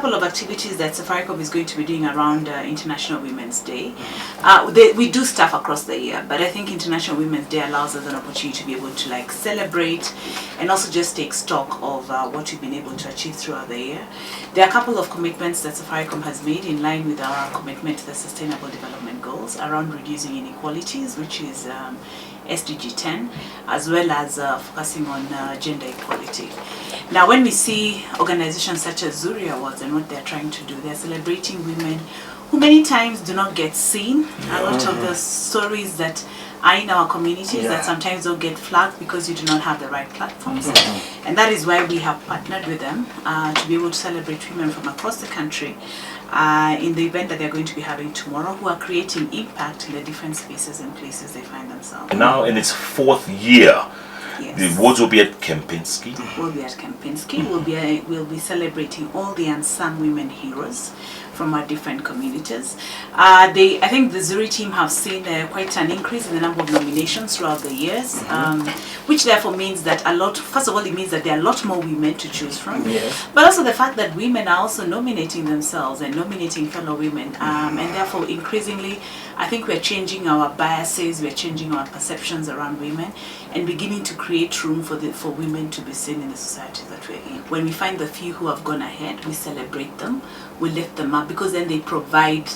couple of activities that Safaricom is going to be doing around International Women's Day. We do stuff across the year, but I think International Women's Day allows us an opportunity to be able to like celebrate and also just take stock of what we've been able to achieve throughout the year. There are a couple of commitments that Safaricom has made in line with our commitment to the Sustainable Development Goals around reducing inequalities, which is SDG 10, as well as focusing on gender equality. Now, when we see organizations such as Zuri Awards and what they're trying to do, they're celebrating women who many times do not get seen. A lot of the stories that are in our communities that sometimes don't get flagged because you do not have the right platforms. And that is why we have partnered with them to be able to celebrate women from across the country in the event that they're going to be having tomorrow, who are creating impact in the different spaces and places they find themselves. Now in its 4th year, yes. The awards will be at Kempinski. We'll be at Kempinski. We'll be celebrating all the unsung women heroes from our different communities. I think the Zuri team have seen quite an increase in the number of nominations throughout the years, which therefore means that first of all, it means that there are a lot more women to choose from, but also the fact that women are also nominating themselves and nominating fellow women, and therefore increasingly, I think we're changing our biases, we're changing our perceptions around women, and beginning to create room for women to be seen in the society that we're in. When we find the few who have gone ahead, we celebrate them, we lift them up, because then they provide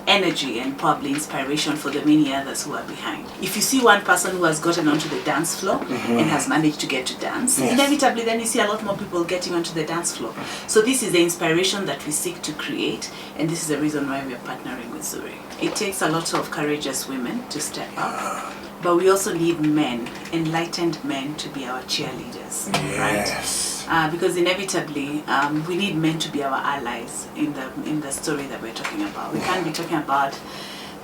energy and probably inspiration for the many others who are behind. If you see one person who has gotten onto the dance floor and has managed to get to dance, inevitably then you see a lot more people getting onto the dance floor. So this is the inspiration that we seek to create, and this is the reason why we are partnering with Zuri. It takes a lot of courageous women to step up, but we also need men, enlightened men, to be our cheerleaders, right? Because inevitably we need men to be our allies in the story that we're talking about. We can't be talking about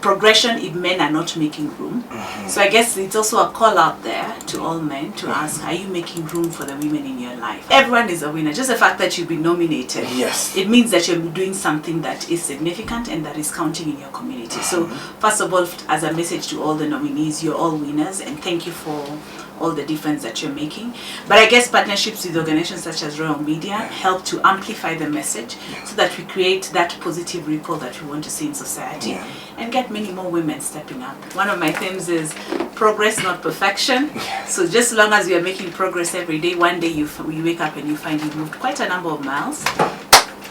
progression if men are not making room. So I guess it's also a call out there to all men to ask, are you making room for the women in your life? Everyone is a winner. Just the fact that you've been nominated, it means that you're doing something that is significant and that is counting in your community. So first of all, as a message to all the nominees, you're all winners, and thank you for all the difference that you're making. But I guess partnerships with organizations such as Royal Media help to amplify the message so that we create that positive ripple that we want to see in society and get many more women stepping up. One of my themes is progress, not perfection. So just as long as you're making progress every day, one day you wake up and you find you've moved quite a number of miles,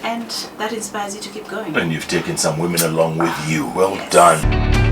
and that inspires you to keep going. And you've taken some women along with you. Well done.